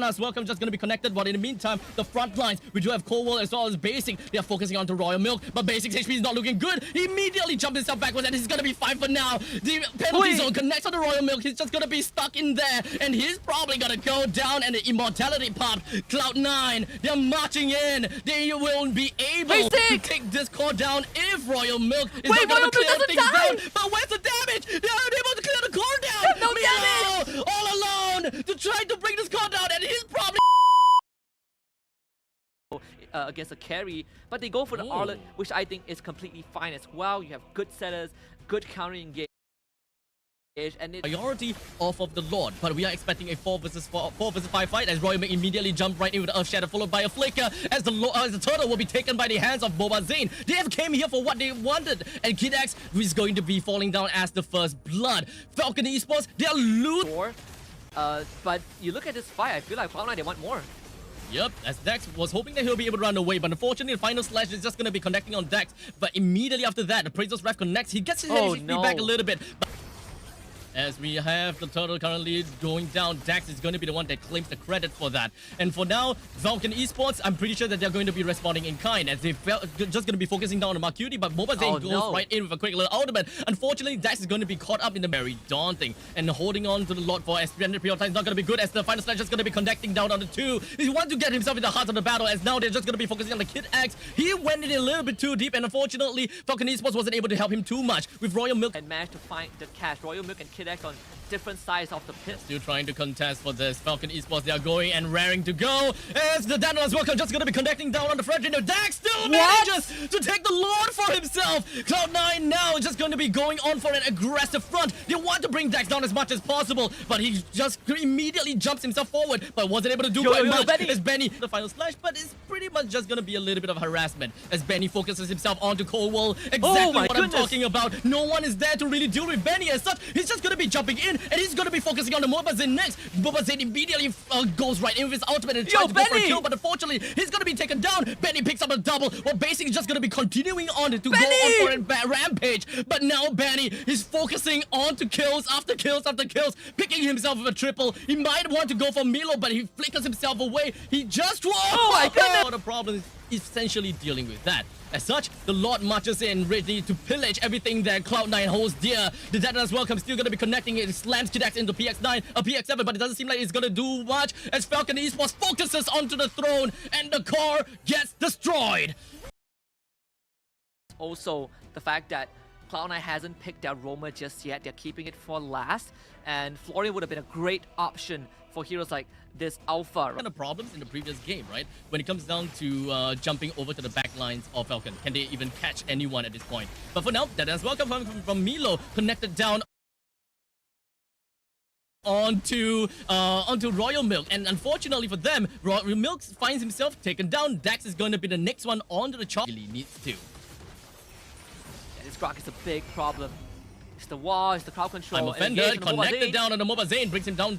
as welcome just going to be connected, but in the meantime, the front lines, we do have Cold World as well as Basic. They are focusing on to Royal Milk, but Basic's HP is not looking good. He immediately jumped himself backwards, and he's going to be fine for now. The penalty zone connects on the Royal Milk. He's just going to be stuck in there, and he's probably going to go down, and the immortality pop. CLOUD9, they're marching in. They will be able to take this core down if Royal Milk is not going to clear things down. But where's the damage? They aren't able to clear the core down. No damage! All alone to try to bring this core down, and he's probably against a carry, but they go for the Arlet, which I think is completely fine as well. You have good setters, good counter engage, and priority off of the Lord, but we are expecting a 4 versus 5 fight as Royal Milk immediately jump right in with the Earth Shatter, followed by a Flicker as the turtle will be taken by the hands of Mobazane. They have came here for what they wanted, and Kid X is going to be falling down as the first blood. Falcon Esports, they are losing. But you look at this fight, I feel like CLOUD9, they want more. Yep, as Dex was hoping that he'll be able to run away, but unfortunately the final slash is just going to be connecting on Dex. But immediately after that, the Praetor's Wrath connects. He gets his HP back a little bit. But as we have the turtle currently going down, Dax is going to be the one that claims the credit for that. And for now, Falcon Esports, I'm pretty sure that they're going to be responding in kind as they're just going to be focusing down on Marcuti, but Mobazane goes right in with a quick little ultimate. Unfortunately, Dax is going to be caught up in the very daunting, and holding on to the Lord for extended period of time is not going to be good as the final slash is going to be connecting down on the 2. He wants to get himself in the heart of the battle as now they're just going to be focusing on the Kid X. He went in a little bit too deep, and unfortunately, Falcon Esports wasn't able to help him too much with Royal Milk. And managed to find the cash. Royal Milk and Kid X on different sides of the pit. Still trying to contest for this. Falcon Esports, they are going and raring to go. As the Daedalus Welcome just going to be connecting down on the front end. Dax still manages to take the Lord for himself. CLOUD9 now just going to be going on for an aggressive front. They want to bring Dax down as much as possible, but he just immediately jumps himself forward, but wasn't able to do quite much. As Benny, the final slash, but it's pretty much just going to be a little bit of harassment as Benny focuses himself onto Cold World. Exactly what I'm talking about. No one is there to really deal with Benny as such. He's just going to be jumping in, and he's going to be focusing on the Mobazane next. Mobazane immediately goes right in with his ultimate and tries to go for a kill, but unfortunately, he's going to be taken down. Benny picks up a double, while Basic is just going to be continuing on to go on for a rampage. But now Benny is focusing on to kills after kills after kills, picking himself with a triple. He might want to go for Milo, but he flickers himself away. He just oh my goodness! The problem is essentially dealing with that. As such, the Lord marches in, ready to pillage everything that CLOUD9 holds dear. The Daedalus Welcome still going to be connecting it. It slams Kid X into PX9, PX7, but it doesn't seem like it's going to do much as Falcon Esports focuses onto the throne, and the core gets destroyed. Also, the fact that CLOUD9 hasn't picked their Roamer just yet. They're keeping it for last, and Florian would have been a great option for heroes like this Alpha. Kind of problems in the previous game, right? When it comes down to jumping over to the back lines of Falcon. Can they even catch anyone at this point? But for now, that is welcome from Milo, connected down onto Royal Milk, and unfortunately for them, Royal Milk finds himself taken down. Dax is going to be the next one onto the chart. Really needs to. Yeah, this Grok is a big problem. It's the wall, it's the crowd control. Offended, connected down on the Mobazane, brings him down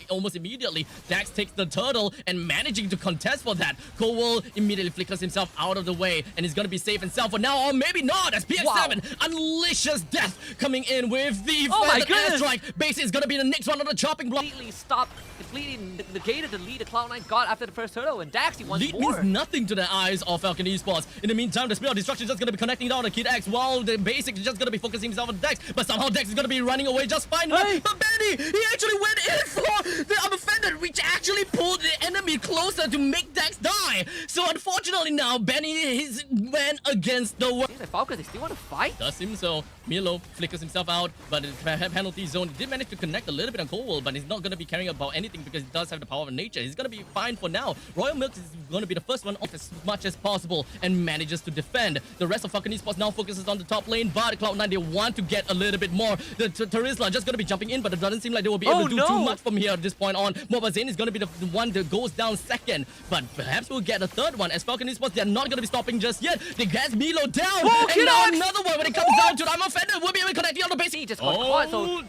almost immediately. Dax takes the turtle and managing to contest for that. Cold World immediately flickers himself out of the way, and he's gonna be safe and sound for now, or maybe not, as PX7 unleashes death, coming in with the airstrike. Basic is gonna be the next one on the chopping block. Completely stopped, completely negated the lead that CLOUD9 got after the first turtle, and Dax, he wants lead more. Means nothing to the eyes of Falcon Esports. In the meantime, the Spirit of Destruction is just gonna be connecting down to Kid X, while the Basic is just gonna be focusing himself on Dex, but somehow Dex is gonna be running away just fine. But Benny, he actually went in for the unoffended, which actually pulled the enemy closer to make Dex die. So unfortunately now, Benny went against the world. The Falcons, they still want to fight? Does seem so. Milo flickers himself out, but in the penalty zone, he did manage to connect a little bit on Cold World, but he's not going to be caring about anything because he does have the power of nature. He's going to be fine for now. Royal Milk is going to be the first one off as much as possible and manages to defend. The rest of Falcon Esports now focuses on the top lane, but CLOUD9, they want to get a little bit more. The Terizla just going to be jumping in, but it doesn't seem like they will be able to do too much from here at this point on. Mobazane is going to be the one that goes down second, but perhaps we'll get a third one as Falcon Esports, they're not going to be stopping just yet. They get Milo down, and now another one when it comes down to it. I'm offended. We'll be able to connect on the base. He just got caught, so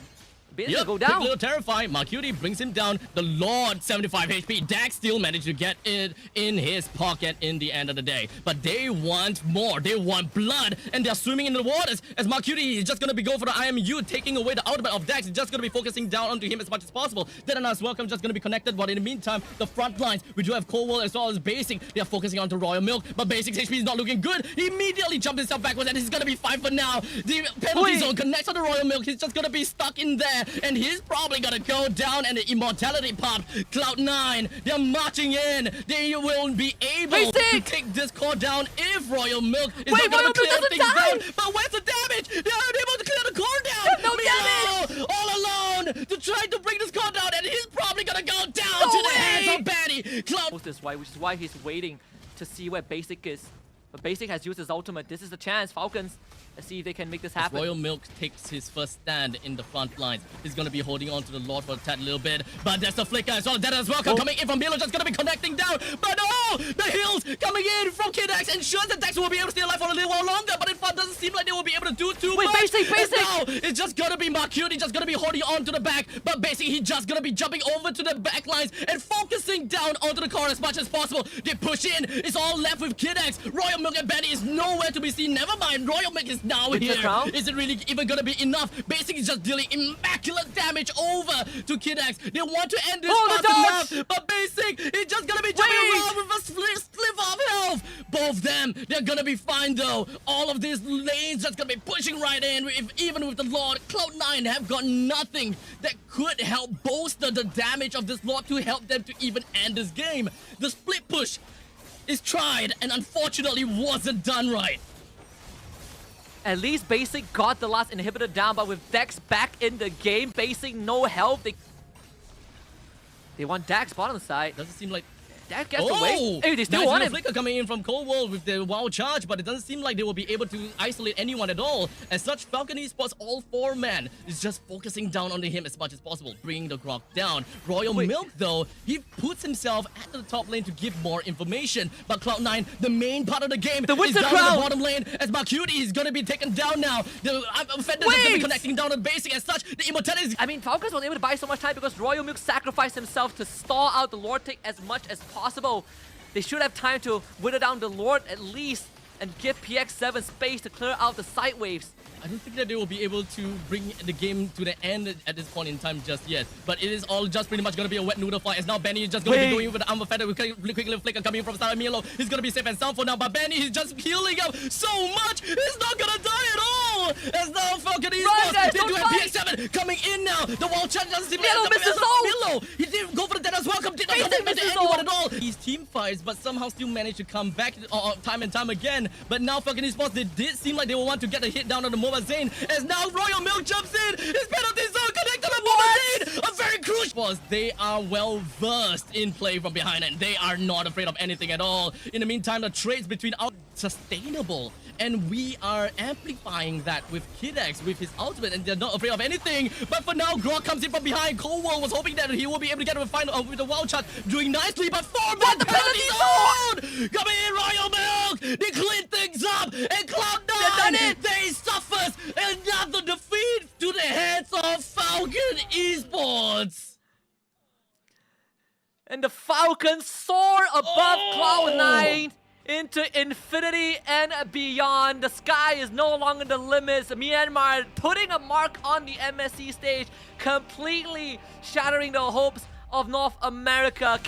Base Yep, go quick down. little terrifying. Marcuti brings him down. The Lord, 75 HP. Dax still managed to get it in his pocket in the end of the day. But they want more. They want blood. And they're swimming in the waters. As Marcuti is just going to be going for the IMU, taking away the ultimate of Dax. He's just going to be focusing down onto him as much as possible. Deadana's welcome just going to be connected. But in the meantime, the front lines, we do have Coldwell as well as Basic. They are focusing onto Royal Milk. But Basic's HP is not looking good. He immediately jumped himself backwards. And he's going to be fine for now. The penalty zone connects on the Royal Milk. He's just going to be stuck in there. And he's probably gonna go down, and the immortality popped. CLOUD9, they're marching in. They will be able to take this core down if Royal Milk is not gonna clear things down. But where's the damage? They're unable to clear the core down. No damage. All alone to try to bring this core down, and he's probably gonna go down to the hands of Batty. Cloud. This way, which is why he's waiting to see where Basic is. But Basic has used his ultimate. This is the chance, Falcons. Let's see if they can make this happen. Royal Milk takes his first stand in the front lines. He's going to be holding on to the Lord for a tad little bit. But there's the flicker as well. That as well coming in from Milo, just going to be connecting down. But oh, the heals coming in from KidX ensures that Dax will be able to stay alive for a little while longer. But it doesn't seem like they will be able to do too much. Basic! Now, it's just going to be Marcuti just going to be holding on to the back. But basically, he's just going to be jumping over to the back lines and focusing down onto the core as much as possible. They push in. It's all left with KidX. Royal Milk and Benny is nowhere to be seen. Never mind. Royal Milk is now here. Is it really even gonna be enough? Basic is just dealing immaculate damage over to KidX. They want to end this fast enough, but Basic is just gonna be jumping around with a slip of health. Both of them, they're gonna be fine though. All of these lanes just gonna be pushing right in. Even with the Lord, CLOUD9 have got nothing that could help bolster the damage of this Lord to help them to even end this game. The split push is tried and unfortunately wasn't done right. At least Basic got the last inhibitor down, but with Dex back in the game, Basic no health. They want Dax bottom side. Doesn't seem like Dax gets away. Hey, they still want him. Flicker coming in from Coldwell with the wild charge, but it doesn't seem like they will be able to isolate anyone at all. As such, Falcon Esports, all four men, is just focusing down onto him as much as possible, bringing the Grok down. Royal Milk, though, he puts himself at the top lane to give more information. But Cloud9, the main part of the game, is down in the bottom lane, as Marcuti is going to be taken down now. The offender is going to be connecting down on Basic. As such, the immortality is... I mean, Falcons was able to buy so much time because Royal Milk sacrificed himself to stall out the Lord take as much as possible. They should have time to whittle down the Lord at least and give PX7 space to clear out the side waves. I don't think that they will be able to bring the game to the end at this point in time just yet. But it is all just pretty much going to be a wet noodle fight. As now Benny is just going to be going with the armor feather with quick little flicker coming from Star Milo. He's going to be safe and sound for now. But Benny is just healing up so much. He's not going to die at all. As now Falcon Esports, they do have PX7 coming in now. The wall charge doesn't seem like Milo. He didn't go for the dead as welcome. Did not connect to anyone at all. He's team fights, but somehow still managed to come back time and time again. But now Falcon Esports, they did seem like they will want to get a hit down on the Mobazane. As now Royal Milk jumps in. His penalty zone connected to the Mobazane. A very crucial. They are well versed in play from behind, and they are not afraid of anything at all. In the meantime, the trades between are sustainable, and we are amplifying that with KidX with his ultimate, and they're not afraid of anything. But for now, Grok comes in from behind. Coldwell was hoping that he will be able to get a final with the wild charge, doing nicely. But four-man the penalty zone coming in. Royal Milk, they clean things up, and CLOUD9, they suffers another defeat to the hands of Falcon Esports. And the Falcons soar above CLOUD9 into infinity and beyond. The sky is no longer the limits. Myanmar putting a mark on the MSC stage, completely shattering the hopes of North America.